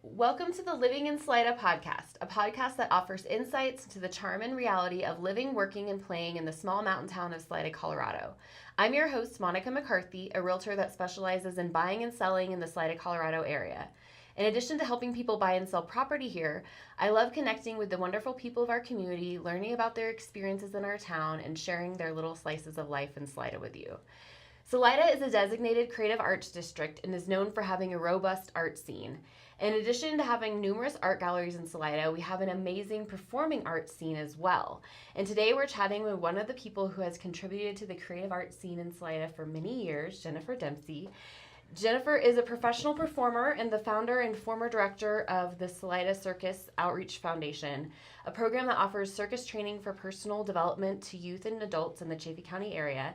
Welcome to the Living in Salida podcast, a podcast that offers insights into the charm and reality of living, working, and playing in the small mountain town of Salida, Colorado. I'm your host, Monica McCarthy, a realtor that specializes in buying and selling in the Salida, Colorado area. In addition to helping people buy and sell property here, I love connecting with the wonderful people of our community, learning about their experiences in our town, and sharing their little slices of life in Salida with you. Salida is a designated creative arts district and is known for having a robust art scene. In addition to having numerous art galleries in Salida, we have an amazing performing arts scene as well. And today we're chatting with one of the people who has contributed to the creative arts scene in Salida for many years, Jennifer Dempsey. Jennifer is a professional performer and the founder and former director of the Salida Circus Outreach Foundation, a program that offers circus training for personal development to youth and adults in the Chaffee County area.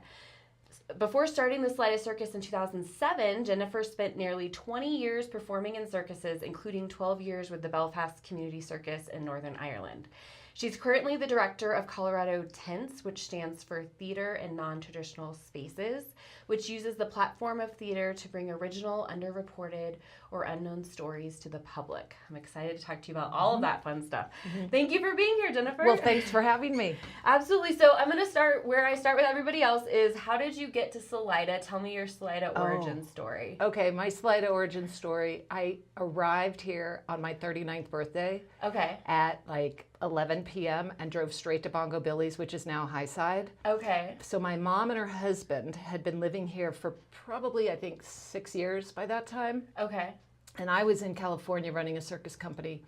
Before starting the Salida Circus in 2007, Jennifer spent nearly 20 years performing in circuses, including 12 years with the Belfast Community Circus in Northern Ireland. She's currently the director of Colorado TINTS, which stands for Theater and Non-Traditional Spaces, which uses the platform of theater to bring original, underreported, or unknown stories to the public. I'm excited to talk to you about all of that fun stuff. Thank you for being here, Jennifer. Well, thanks for having me. Absolutely. So I'm going to start where I start with everybody else is how did you get to Salida? Tell me your Salida origin story. Okay, my Salida origin story. I arrived here on my 39th birthday. Okay. At like 11 p.m. and drove straight to Bongo Billy's, which is now Highside. Okay. So my mom and her husband had been living here for probably, I think, 6 years by that time. Okay. And I was in California running a circus company.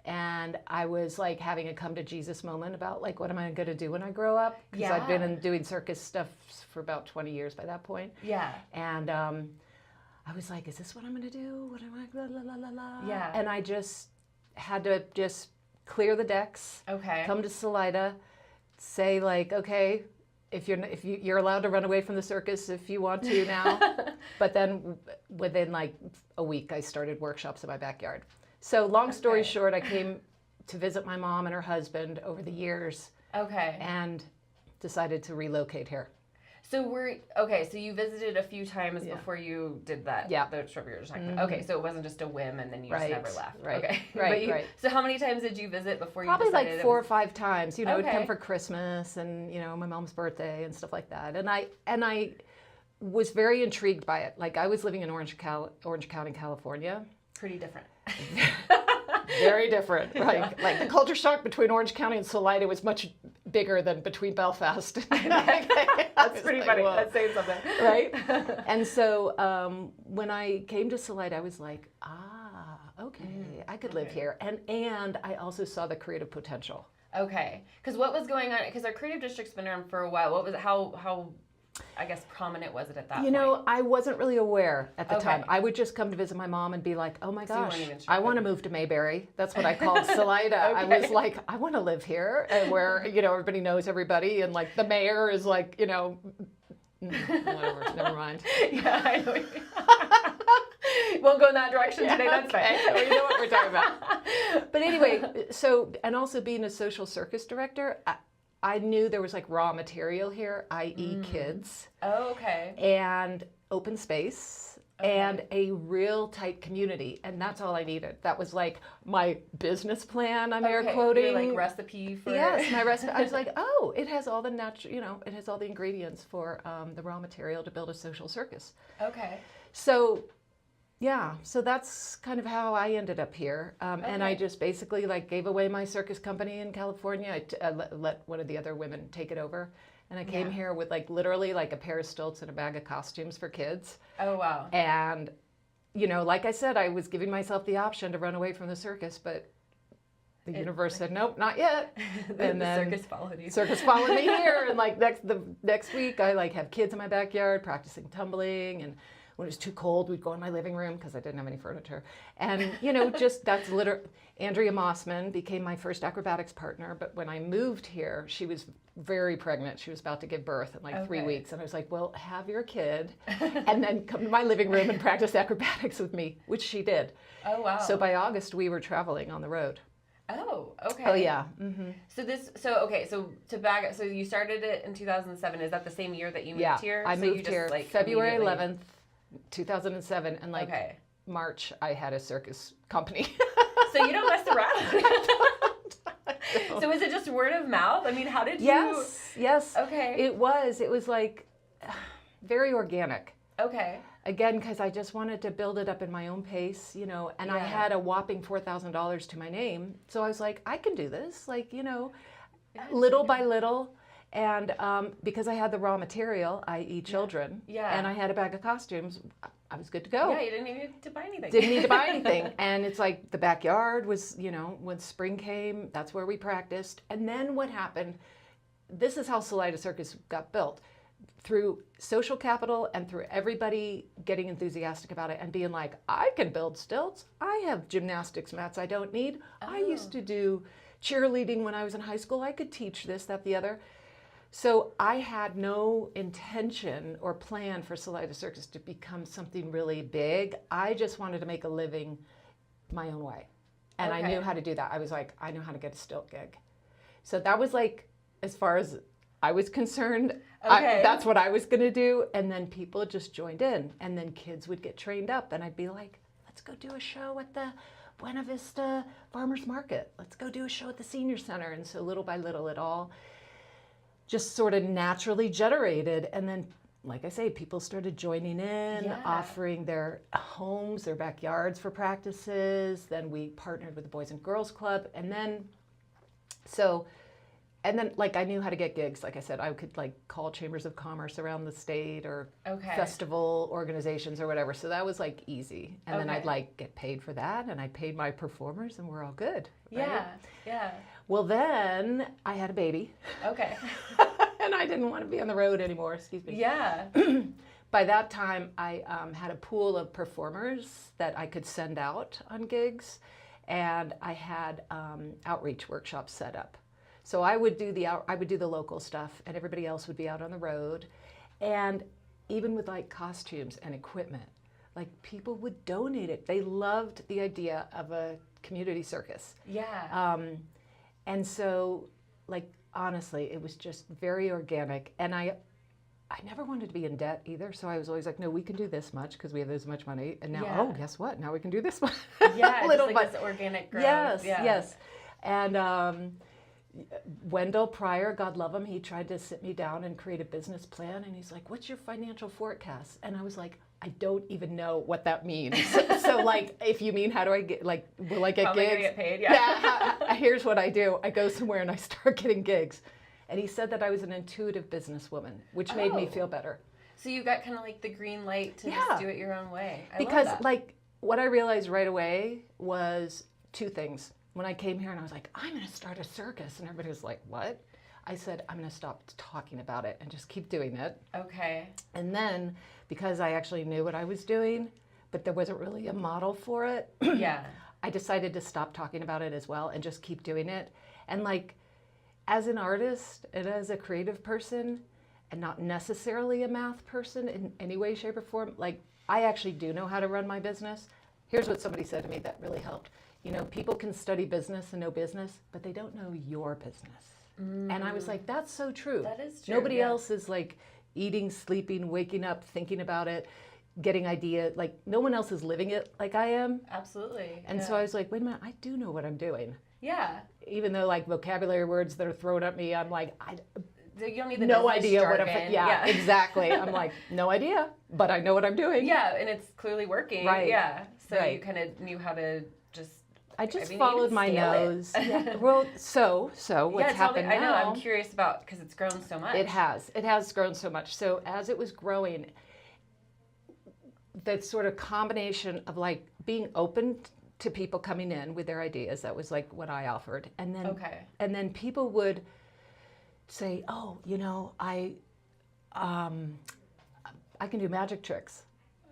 And I was like having a come to Jesus moment about like, what am I going to do when I grow up? Because I'd been doing circus stuff for about 20 years by that point. Yeah. And I was like, is this what I'm going to do? What am I, blah, blah, blah, blah, blah. Yeah. And I just had to just clear the decks. Okay. Come to Salida, say like, okay, if you're allowed to run away from the circus if you want to now. But then within like a week, I started workshops in my backyard. So long story short, I came to visit my mom and her husband over the years. Okay. And decided to relocate here. So so you visited a few times before you did that. Yeah. The trip you were talking about. Okay, so it wasn't just a whim and then you just never left. Right. Okay. Right. So how many times did you visit before you Probably decided like 4 or 5 times. You know, it'd Okay. come for Christmas and, you know, my mom's birthday and stuff like that. And I was very intrigued by it. Like I was living in Orange County, California. Pretty different. Very different. Right. Like the culture shock between Orange County and Salida was much bigger than between Belfast. That's pretty funny. Whoa. That's saying something. Right? And so when I came to Salida, I was like, okay, I could live here. And I also saw the creative potential. Okay. Because what was going on? Because our creative district's been around for a while. What was it? How I guess prominent was it at that point? You know, I wasn't really aware at the time. I would just come to visit my mom and be like, oh my gosh, I want to move to Mayberry. That's what I called Salida. I was like, I want to live here and where, you know, everybody knows everybody and like the mayor is like, you know, whatever, never mind. Yeah, I know. Won't go in that direction today, that's fine. Well, you know what we're talking about. But anyway, so, and also being a social circus director, I knew there was like raw material here, i.e. kids. Oh, okay. And open space and a real tight community. And that's all I needed. That was like my business plan, I'm air quoting. Your, like recipe for Yes, my recipe. I was like, oh, it has all the natural, you know, it has all the ingredients for the raw material to build a social circus. Okay. So yeah, so that's kind of how I ended up here. And I just basically like gave away my circus company in California. I let one of the other women take it over. And I came here with like literally like a pair of stilts and a bag of costumes for kids. Oh, wow. And, you know, like I said, I was giving myself the option to run away from the circus, but the universe said, nope, not yet. And then circus followed you. Circus followed me here. And like the next week, I like have kids in my backyard practicing tumbling. And when it was too cold, we'd go in my living room because I didn't have any furniture. And, you know, just that's literally, Andrea Mossman became my first acrobatics partner. But when I moved here, she was very pregnant. She was about to give birth in like 3 weeks. And I was like, well, have your kid and then come to my living room and practice acrobatics with me, which she did. Oh, wow. So by August, we were traveling on the road. Oh, okay. Oh, yeah. Mm-hmm. So so you started it in 2007. Is that the same year that you moved here? I so moved you just, here like, February 11th, 2007, and like March, I had a circus company. So you don't mess around. So is it just word of mouth? I mean, how did you? Yes. Okay. It was like very organic. Okay. Again, because I just wanted to build it up in my own pace, you know, and I had a whopping $4,000 to my name. So I was like, I can do this, like, you know, little by little. And because I had the raw material, i.e. children, and I had a bag of costumes, I was good to go. Yeah, you didn't need to buy anything. Didn't need to buy anything. And it's like the backyard was, you know, when spring came, that's where we practiced. And then what happened, this is how Salida Circus got built. Through social capital and through everybody getting enthusiastic about it and being like, I can build stilts. I have gymnastics mats I don't need. I used to do cheerleading when I was in high school. I could teach this, that, the other. So I had no intention or plan for Salida Circus to become something really big. I just wanted to make a living my own way. And I knew how to do that. I was like, I know how to get a stilt gig. So that was like, as far as I was concerned, that's what I was going to do. And then people just joined in. And then kids would get trained up. And I'd be like, let's go do a show at the Buena Vista Farmers Market. Let's go do a show at the Senior Center. And so little by little, it all just sort of naturally generated. And then, like I say, people started joining in, offering their homes, their backyards for practices. Then we partnered with the Boys and Girls Club. And then, like, I knew how to get gigs. Like I said, I could like call chambers of commerce around the state or festival organizations or whatever. So that was like easy. And then I'd like get paid for that, and I paid my performers, and we're all good. Right? Yeah. Well, then I had a baby. Okay. And I didn't want to be on the road anymore. Excuse me. Yeah. By that time, I had a pool of performers that I could send out on gigs, and I had outreach workshops set up. So I would do the local stuff, and everybody else would be out on the road. And even with like costumes and equipment, like people would donate it. They loved the idea of a community circus. Yeah. And so, like, honestly, it was just very organic. And I never wanted to be in debt either. So I was always like, no, we can do this much because we have this much money. And now, oh, guess what? Now we can do this much. Yeah, just like this organic growth. Yes. And Wendell Pryor, God love him, he tried to sit me down and create a business plan. And he's like, what's your financial forecast? And I was like, I don't even know what that means. So like, if you mean, how do I get, like, will I get Probably gigs? Gonna get paid, yeah. Here's what I do. I go somewhere and I start getting gigs. And he said that I was an intuitive businesswoman, which made me feel better. So you got kind of like the green light to just do it your own way. I because love that. like, what I realized right away was two things. When I came here and I was like, I'm going to start a circus. And everybody was like, what? I said, I'm going to stop talking about it and just keep doing it. Okay. And then, because I actually knew what I was doing, but there wasn't really a model for it, I decided to stop talking about it as well and just keep doing it. And like, as an artist and as a creative person, and not necessarily a math person in any way, shape, or form, like, I actually do know how to run my business. Here's what somebody said to me that really helped. You know, people can study business and know business, but they don't know your business. And I was like, that's so true. That is true. Nobody else is like eating, sleeping, waking up, thinking about it, getting ideas. Like, no one else is living it like I am. Absolutely. And so I was like, wait a minute, I do know what I'm doing. Yeah. Even though like vocabulary words that are thrown at me, I'm like, you don't need the no idea jargon. what exactly. I'm like, no idea, but I know what I'm doing. Yeah, and it's clearly working. Right. Yeah. So you kind of knew how to just. I followed my nose. Well, so what's happened now? I know. I'm curious about because it's grown so much. It has grown so much. So as it was growing, that sort of combination of like being open to people coming in with their ideas, that was like what I offered, and then people would say, oh, you know, I can do magic tricks.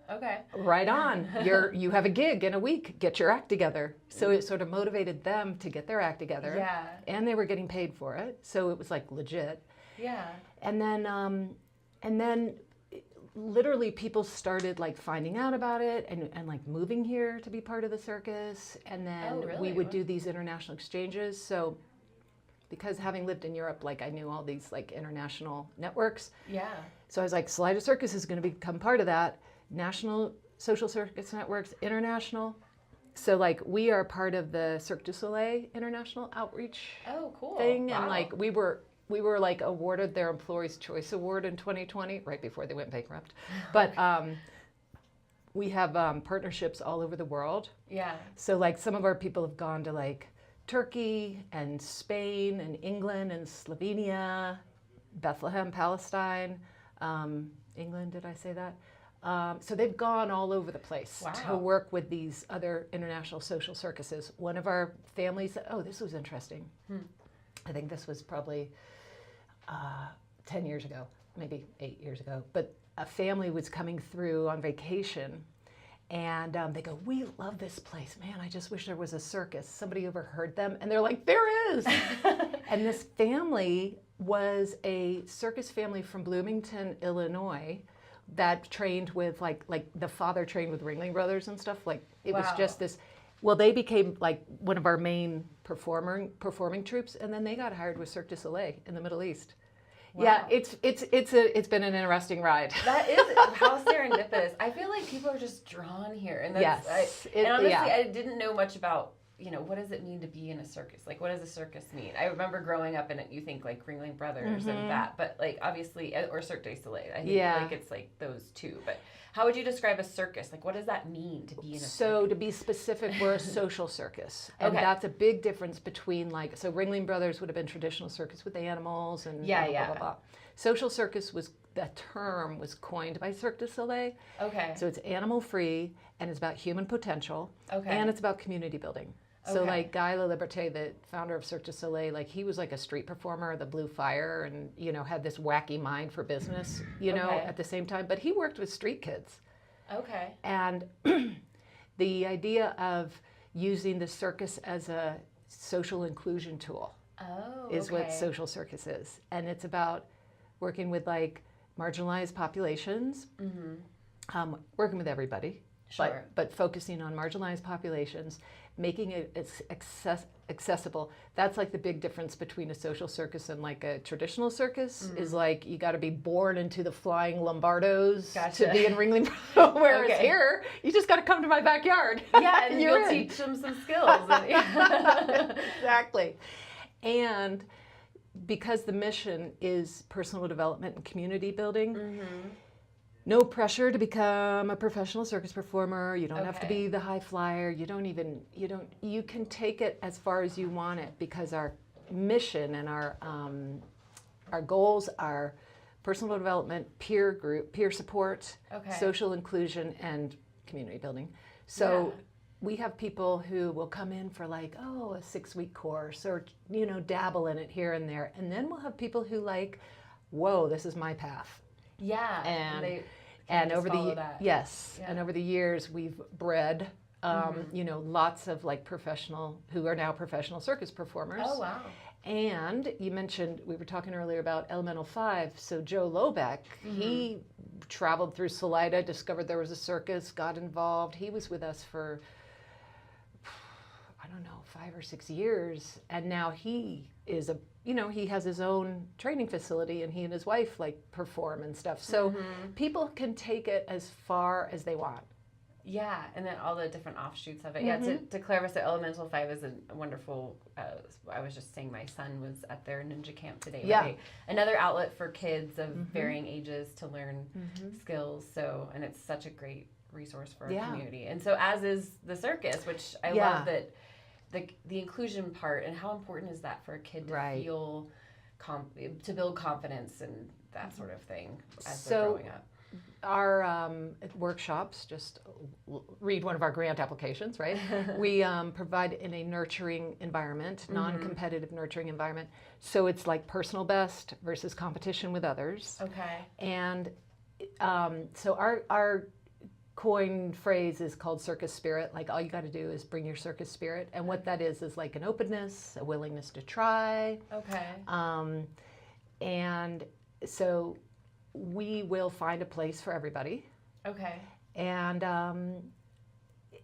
Okay. Right on. You have a gig in a week. Get your act together. So it sort of motivated them to get their act together. Yeah. And they were getting paid for it. So it was like legit. Yeah. And then literally people started like finding out about it and like moving here to be part of the circus. And then we would do these international exchanges. So because having lived in Europe, like I knew all these like international networks. Yeah. So I was like, Salida Circus is going to become part of that. National social circus networks, international. So like we are part of the Cirque du Soleil International Outreach Oh, cool. thing, Wow. and like we were like awarded their Employees Choice Award in 2020, right before they went bankrupt. But we have partnerships all over the world. Yeah. So like some of our people have gone to like Turkey and Spain and England and Slovenia, Bethlehem, Palestine, England, did I say that? So they've gone all over the place to work with these other international social circuses. One of our families, oh, this was interesting. I think this was probably 10 years ago, maybe 8 years ago, but a family was coming through on vacation, and they go, we love this place, man, I just wish there was a circus. Somebody overheard them, and they're like, there is. And this family was a circus family from Bloomington, Illinois, that trained with like the father trained with Ringling Brothers and stuff. Like it was just this. Well, they became like one of our main performing troops, and then they got hired with Cirque du Soleil in the Middle East. Wow. Yeah, it's been an interesting ride. That is how serendipitous. I feel like people are just drawn here, and that's, and honestly, I didn't know much about, what does it mean to be in a circus? Like, what does a circus mean? I remember growing up in it, you think like Ringling Brothers and that, but like obviously, or Cirque du Soleil. I think like it's like those two. But how would you describe a circus? Like, what does that mean to be in a circus? So to be specific, we're a social circus. And that's a big difference between like, so Ringling Brothers would have been traditional circus with animals and blah, blah, blah, blah. Social circus the term was coined by Cirque du Soleil. Okay. So it's animal free, and it's about human potential. Okay. And it's about community building. So like Guy Laliberté, the founder of Cirque du Soleil, like he was like a street performer, the Blue Fire, and had this wacky mind for business, at the same time. But he worked with street kids. Okay. And the idea of using the circus as a social inclusion tool is what social circus is. And it's about working with like marginalized populations, working with everybody, but focusing on marginalized populations, making it accessible. That's like the big difference between a social circus and like a traditional circus is like you got to be born into the flying Lombardos to be in Ringling. Whereas here, you just got to come to my backyard. Yeah, and you'll teach them some skills. Exactly. And because the mission is personal development and community building, no pressure to become a professional circus performer. You don't have to be the high flyer. You can take it as far as you want it, because our mission and our goals are personal development, peer support, social inclusion, and community building. So we have people who will come in for like, a 6-week course, or, dabble in it here and there. And then we'll have people who like, whoa, this is my path. Yeah, and over and over the years we've bred lots of like professional who are now professional circus performers. Oh wow! And you mentioned, we were talking earlier about Elemental 5. So Joe Lobeck, he traveled through Salida, discovered there was a circus, got involved. He was with us for 5 or 6 years, and now he is he has his own training facility, and he and his wife like perform and stuff. So people can take it as far as they want. Yeah, and then all the different offshoots of it. Yeah, to clarify, so Elemental 5 is a wonderful, I was just saying my son was at their ninja camp today. Yeah. Another outlet for kids of varying ages to learn skills. So, and it's such a great resource for our community. And so as is the circus, which I love that the inclusion part, and how important is that for a kid to feel, to build confidence and that sort of thing as they're growing up. Our workshops, just read one of our grant applications, right? We provide in a nurturing environment, non-competitive nurturing environment. So it's like personal best versus competition with others. Okay. And so our coin phrase is called circus spirit. Like all you got to do is bring your circus spirit. And what that is like an openness, a willingness to try. Okay. And so we will find a place for everybody. Okay. And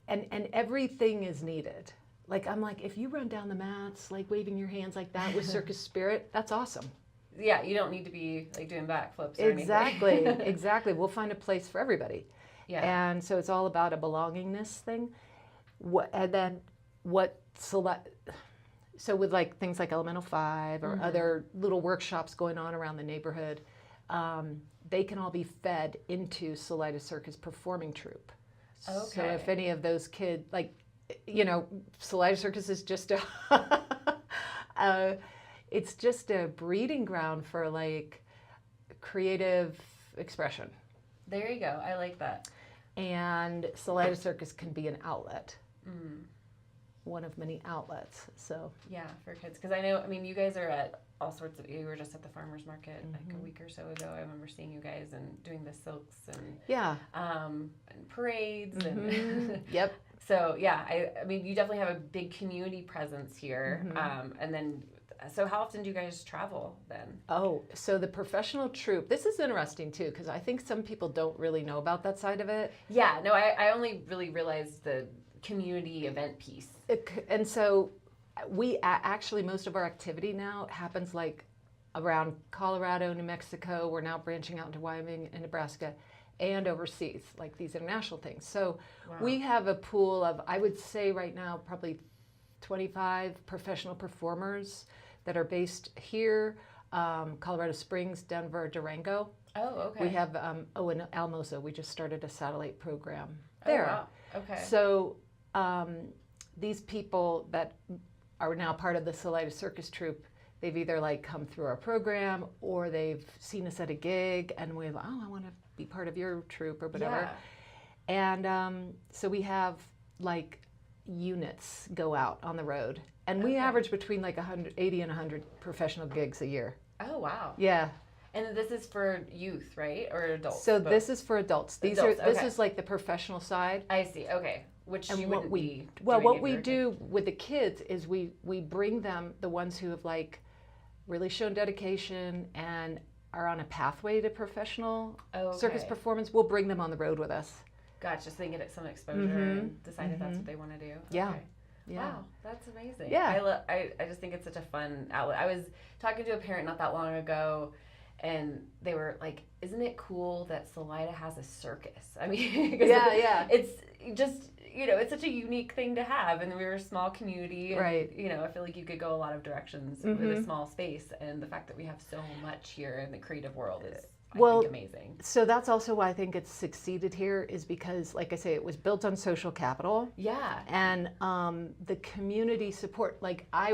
everything is needed. Like I'm like, if you run down the mats, like waving your hands like that with circus spirit, that's awesome. Yeah, you don't need to be like doing backflips or anything. Exactly. Exactly. We'll find a place for everybody. Yeah. And so it's all about a belongingness thing. And then what so with like things like Elemental 5 or other little workshops going on around the neighborhood, they can all be fed into Salida Circus performing troupe. Okay. So if any of those kids, like, Salida Circus is just it's just a breeding ground for like creative expression. There you go. I like that. And Salida Circus can be an outlet. One of many outlets. So yeah, for kids, because I know, you guys are at all sorts of. You were just at the farmers market like a week or so ago. I remember seeing you guys and doing the silks and and parades and yep. So yeah, I mean, you definitely have a big community presence here. And then, so how often do you guys travel then? Oh, so the professional troupe. This is interesting too, because I think some people don't really know about that side of it. Yeah, no, I only really realized the community event piece. And so we actually, most of our activity now happens like around Colorado, New Mexico. We're now branching out into Wyoming and Nebraska and overseas, like these international things. So we have a pool of, I would say right now, probably 25 professional performers that are based here, Colorado Springs, Denver, Durango. Oh, okay. We have, in Alamosa, we just started a satellite program there. Oh, wow. Okay. So these people that are now part of the Salida Circus troupe, they've either like come through our program or they've seen us at a gig and we're like, I want to be part of your troupe or whatever. Yeah. And so we have like units go out on the road, and we average between like 80 and 100 professional gigs a year. Oh, wow. Yeah. And this is for youth, right? Or adults? So this is for adults. This is like the professional side. I see. Okay. Which and you what wouldn't we be well doing what if we you were do with the kids is we bring them, the ones who have like really shown dedication and are on a pathway to professional circus performance. We'll bring them on the road with us. Gotcha. So they get some exposure and decide if that's what they want to do. Yeah. Okay. Yeah. Wow, that's amazing. Yeah. I just think it's such a fun outlet. I was talking to a parent not that long ago, and they were like, "Isn't it cool that Salida has a circus?" I mean, it's just, it's such a unique thing to have, and we're a small community, and, right? I feel like you could go a lot of directions with a small space, and the fact that we have so much here in the creative world is, I think, amazing. So that's also why I think it's succeeded here, is because, like I say, it was built on social capital. Yeah. And the community support, like I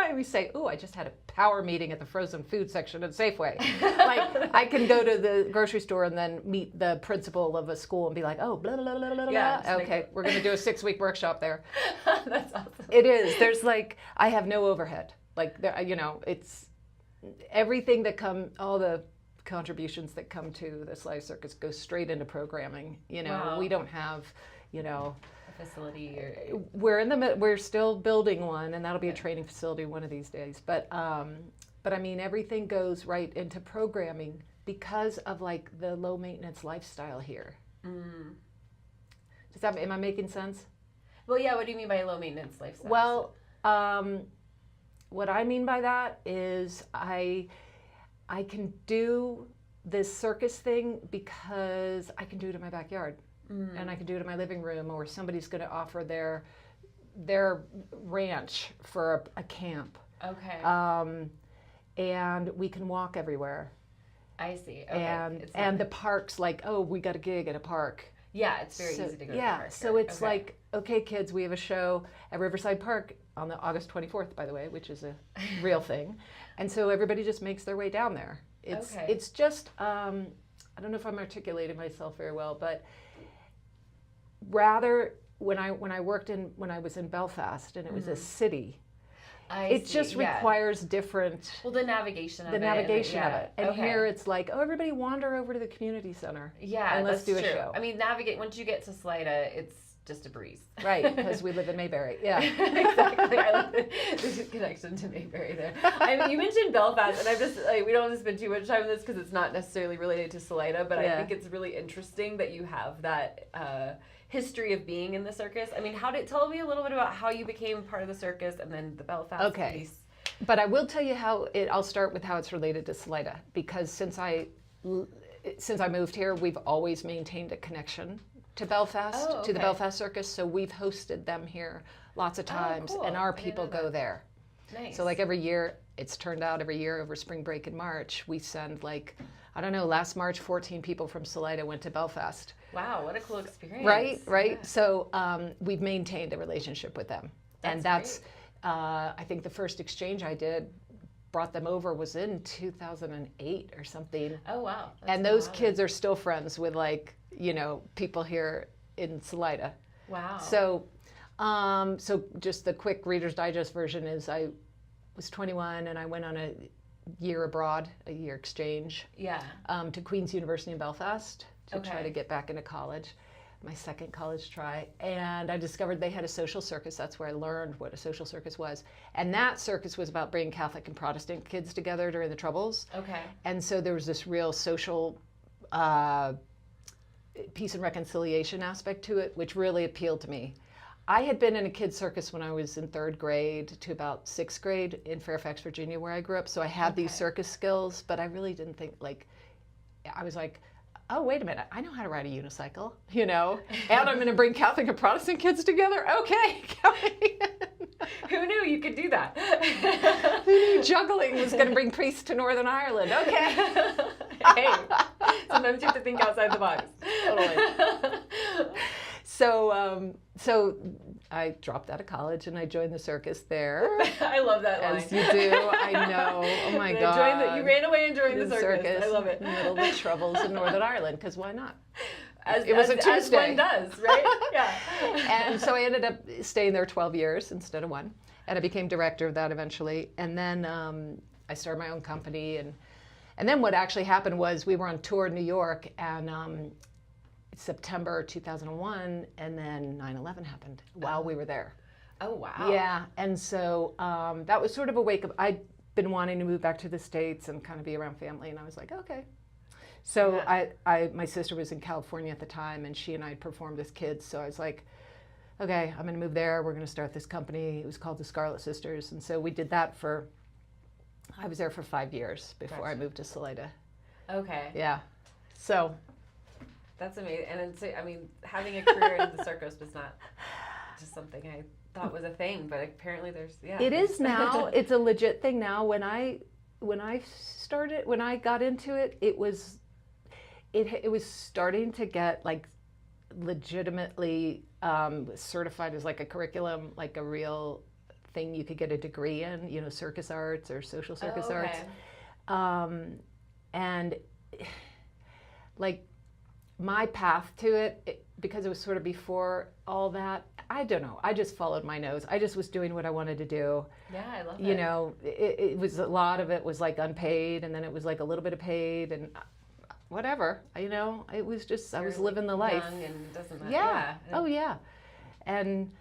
always say, I just had a power meeting at the frozen food section at Safeway. Like I can go to the grocery store and then meet the principal of a school and be like, blah, blah, blah, blah, blah, blah. Okay, we're going to do a 6-week workshop there. That's awesome. It is. There's like, I have no overhead. Like, it's everything that all the contributions that come to the Salida Circus go straight into programming. We don't have, a facility. We're still building one, and that'll be a training facility one of these days. But I mean, everything goes right into programming because of like the low maintenance lifestyle here. Am I making sense? Well, yeah. What do you mean by low maintenance lifestyle? Well, what I mean by that is I can do this circus thing because I can do it in my backyard, and I can do it in my living room, or somebody's going to offer their ranch for a camp. Okay. And we can walk everywhere. I see. Okay. And the park's like, we got a gig at a park. Yeah, it's very easy to go to the park. So it's like, okay, kids, we have a show at Riverside Park on the August 24th, by the way, which is a real thing. And so everybody just makes their way down there. It's just, I don't know if I'm articulating myself very well, but rather when I was in Belfast and it was a city, it just requires different. Well, the navigation of it. And here it's like, everybody wander over to the community center. Yeah, and let's do true. a show. I mean, once you get to Salida, it's just a breeze. Right, because we live in Mayberry. Yeah. Exactly. I love the connection to Mayberry there. You mentioned Belfast, and I've just, we don't want to spend too much time on this because it's not necessarily related to Salida, but I think it's really interesting that you have that history of being in the circus. I mean, tell me a little bit about how you became part of the circus and then the Belfast piece. But I will tell you I'll start with how it's related to Salida, because since I moved here, we've always maintained a connection to Belfast, Oh, to the okay. Belfast Circus. So we've hosted them here lots of times, cool. and our I didn't people know go that. there. Nice. So like every year, it's turned out every year over spring break in March, we send like, I don't know, last March, 14 people from Salida went to Belfast. Wow, what a cool experience. Right. Yeah. So we've maintained a relationship with them. And that's, great. I think the first exchange I did, brought them over, was in 2008 or something. Oh, wow. That's And been a those while kids are still friends with like, people here in Salida. then. Wow. So, so just the quick Reader's Digest version is I was 21 and I went on a year abroad, a year exchange, yeah. to Queen's University in Belfast to try Okay. to get back into college, my second college try. And I discovered they had a social circus. That's where I learned what a social circus was. And that circus was about bringing Catholic and Protestant kids together during the Troubles. Okay. And so there was this real social peace and reconciliation aspect to it, which really appealed to me. I had been in a kids circus when I was in 3rd grade to about 6th grade in Fairfax, Virginia, where I grew up. So I had these circus skills, but I really didn't think I was like, oh, wait a minute, I know how to ride a unicycle, and I'm going to bring Catholic and Protestant kids together. Okay, Who knew you could do that? who knew juggling was going to bring priests to Northern Ireland? Okay. Hey, sometimes you have to think outside the box. Totally. So I dropped out of college and I joined the circus there. I love that line. As you do, I know. Oh my God. You ran away and joined the circus. I love it. In the middle of the Troubles in Northern Ireland, because why not? It was a Tuesday. As one does, right? Yeah. And so I ended up staying there 12 years instead of 1. And I became director of that eventually. And then I started my own company. And then what actually happened was we were on tour in New York, and September 2001, and then 9/11 happened while we were there. Oh, wow. Yeah, and so that was sort of a wake up. I'd been wanting to move back to the States and kind of be around family, and I was like, okay. So Yeah. my sister was in California at the time, and she and I performed as kids, so I was like, okay, I'm gonna move there, we're gonna start this company. It was called the Scarlet Sisters, and so we did that I was there for 5 years before I moved to Salida. Okay. Yeah, so. That's amazing. And having a career in the circus was not just something I thought was a thing, but apparently It is now. It's a legit thing now. When I got into it, it was starting to get like legitimately certified as like a curriculum, like a real thing you could get a degree in, circus arts or social circus arts. And like, my path to it, because it was sort of before all that, I don't know. I just followed my nose. I just was doing what I wanted to do. Yeah, I love that. It was a lot of it was like unpaid, and then it was like a little bit of paid, and whatever. It was just I was living the life. Young and doesn't matter. Yeah. Oh yeah. And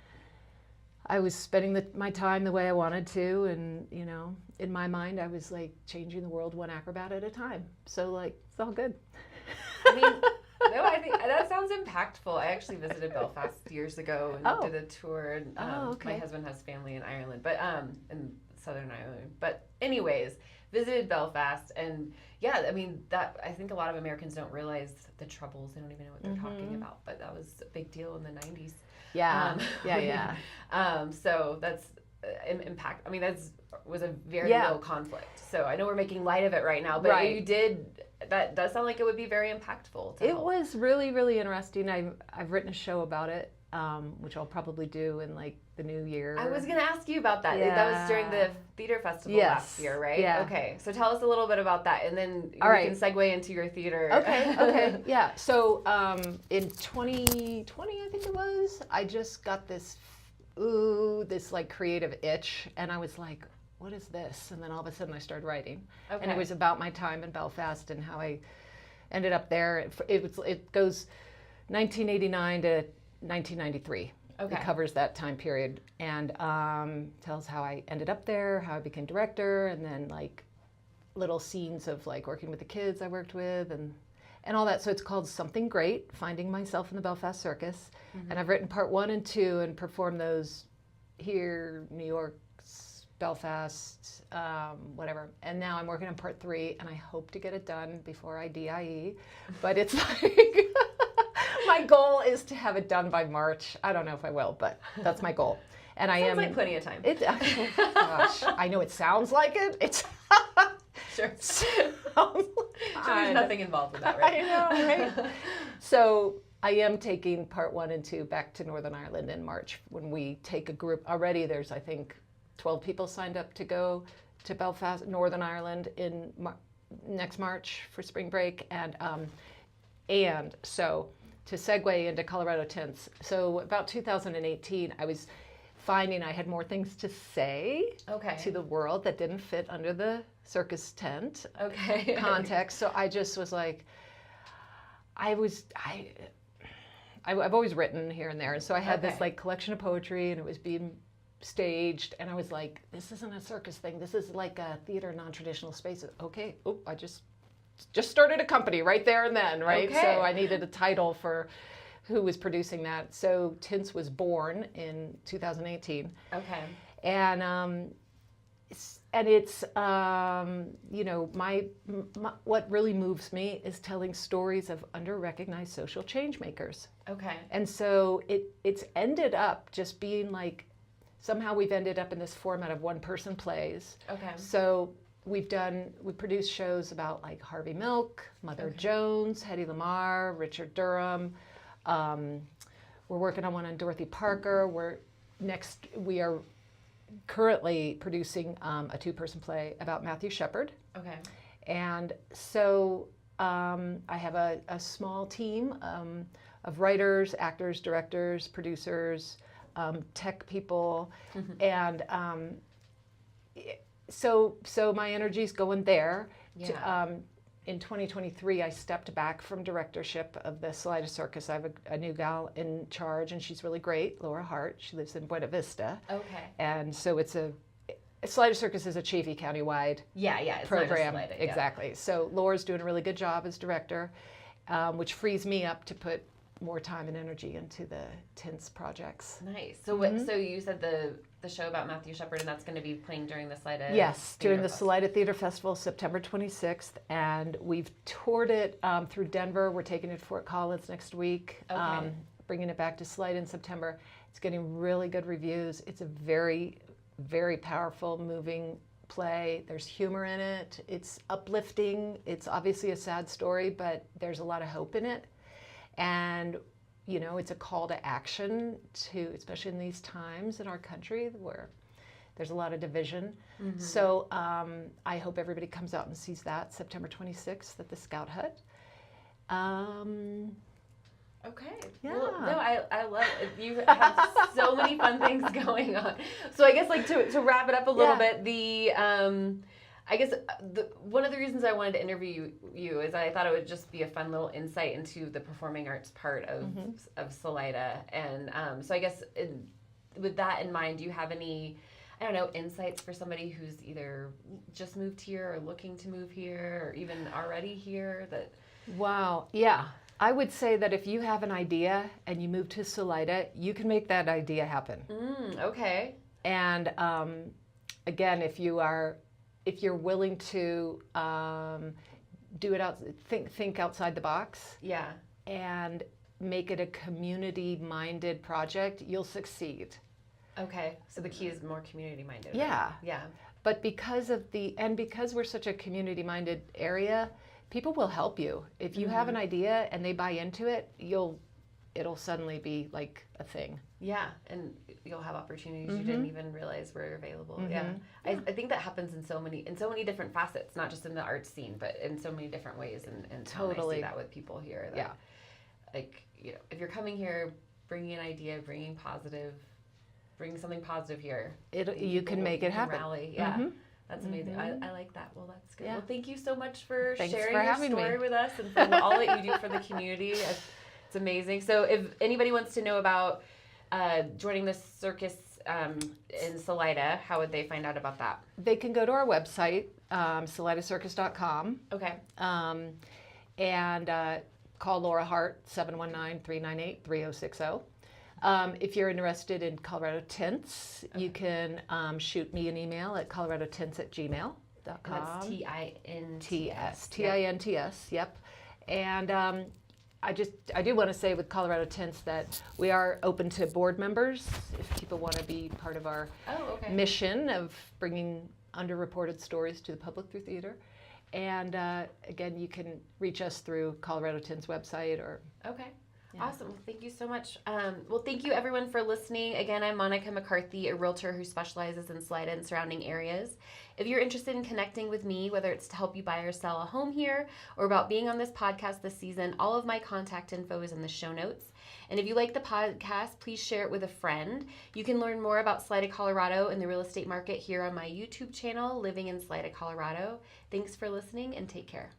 I was spending my time the way I wanted to, and in my mind, I was like changing the world one acrobat at a time. So like it's all good. No, I think that sounds impactful. I actually visited Belfast years ago and did a tour. And, okay. My husband has family in Ireland, but in Southern Ireland. But anyways, visited Belfast, and yeah, I think a lot of Americans don't realize the Troubles. They don't even know what they're talking about. But that was a big deal in the 90s. Yeah. So that's impact. That was a very low conflict. So I know we're making light of it right now, but you did. That does sound like it would be very impactful. It was really, really interesting. I've written a show about it, which I'll probably do in like the new year. I was going to ask you about that. Yeah. That was during the theater festival last year, right? Yeah. Okay. So tell us a little bit about that, and then we can segue into your theater. Okay. Yeah. So in 2020, I think it was, I just got this like creative itch, and I was like, what is this? And then all of a sudden I started writing. Okay. And it was about my time in Belfast and how I ended up there. It goes 1989 to 1993. Okay. It covers that time period, and tells how I ended up there, how I became director, and then like little scenes of like working with the kids I worked with and all that. So it's called Something Great, Finding Myself in the Belfast Circus. Mm-hmm. And I've written part 1 and 2 and performed those here, New York, Belfast, whatever. And now I'm working on part 3, and I hope to get it done before I DIE. But it's like, My goal is to have it done by March. I don't know if I will, but that's my goal. And I am like plenty of time. Gosh, I know it sounds like it. It's Sure. Sounds There's nothing involved with that, right? I know, right? So I am taking part 1 and 2 back to Northern Ireland in March when we take a group. Already there's, I think, 12 people signed up to go to Belfast, Northern Ireland in next March for spring break. And so to segue into Colorado TINTS, so about 2018, I was finding I had more things to say to the world that didn't fit under the circus tent context. So I just was like, I've always written here and there. And so I had this like collection of poetry and it was being staged. And I was like, this isn't a circus thing. This is like a theater, non-traditional spaces. Okay. Oh, I just started a company right there and then, right? So I needed a title for who was producing that. So TINTS was born in 2018. Okay. And it's you know, my what really moves me is telling stories of under-recognized social change makers. Okay. And so it's ended up just being like, somehow we've ended up in this format of one-person plays. Okay. So we produced shows about like Harvey Milk, Mother Jones, Hedy Lamarr, Richard Durham. We're working on one on Dorothy Parker. We are currently producing a 2-person play about Matthew Shepard. Okay. And so I have a small team of writers, actors, directors, producers, tech people, and so my energy's going there. Yeah. In 2023, I stepped back from directorship of the Salida Circus. I have a new gal in charge, and she's really great, Laura Hart. She lives in Buena Vista. Okay. And so Salida Circus is a Chaffee County-wide it's program. not just Salida, Exactly. So Laura's doing a really good job as director, which frees me up to put more time and energy into the TINTS projects. Nice. So so you said the show about Matthew Shepard, and that's going to be playing during the Salida during the Salida Theater Festival, September 26th, and we've toured it through Denver. We're taking it to Fort Collins next week, bringing it back to Salida in September. It's getting really good reviews. It's a very, very powerful, moving play. There's humor in it. It's uplifting. It's obviously a sad story, but there's a lot of hope in it. And, you know, it's a call to action especially in these times in our country where there's a lot of division. So I hope everybody comes out and sees that September 26th at the Scout Hut. Okay. Yeah. Well, no, I love it. You have so many fun things going on. So I guess like to wrap it up a little bit, I guess one of the reasons I wanted to interview you is I thought it would just be a fun little insight into the performing arts part of Salida. And so I guess with that in mind, do you have any, I don't know, insights for somebody who's either just moved here or looking to move here or even already here that... Wow. Yeah. I would say that if you have an idea and you move to Salida, you can make that idea happen. Okay. And again, if you're willing to do it think outside the box, and make it a community-minded project, you'll succeed. Okay, so the key is more community-minded. Yeah, yeah. But because we're such a community-minded area, people will help you. If you have an idea and they buy into it, it'll suddenly be like a thing. Yeah, and you'll have opportunities you didn't even realize were available. Yeah. I think that happens in so many different facets, not just in the arts scene, but in so many different ways. And totally, I see that with people here. That, like, you know, if you're coming here, bringing an idea, bringing something positive here, you can make it happen. Rally. Yeah. That's amazing. I like that. Well, that's good. Yeah. Well, thank you so much for Thanks sharing for your having story me. with us and for all that you do for the community. It's amazing. So if anybody wants to know about joining the circus in Salida, how would they find out about that? They can go to our website, salidacircus.com. Okay. And call Laura Hart, 719-398-3060. If you're interested in Colorado TINTS, you can shoot me an email at coloradotints@gmail.com. That's TINTS. TINTS, yep. And I do want to say with Colorado Tints that we are open to board members if people want to be part of our mission of bringing underreported stories to the public through theater. And again, you can reach us through Colorado Tints website or. Okay. Yeah. Awesome. Well, thank you so much. Well, thank you everyone for listening. Again, I'm Monica McCarthy, a realtor who specializes in Salida and surrounding areas. If you're interested in connecting with me, whether it's to help you buy or sell a home here or about being on this podcast this season, all of my contact info is in the show notes. And if you like the podcast, please share it with a friend. You can learn more about Salida, Colorado and the real estate market here on my YouTube channel, Living in Salida, Colorado. Thanks for listening and take care.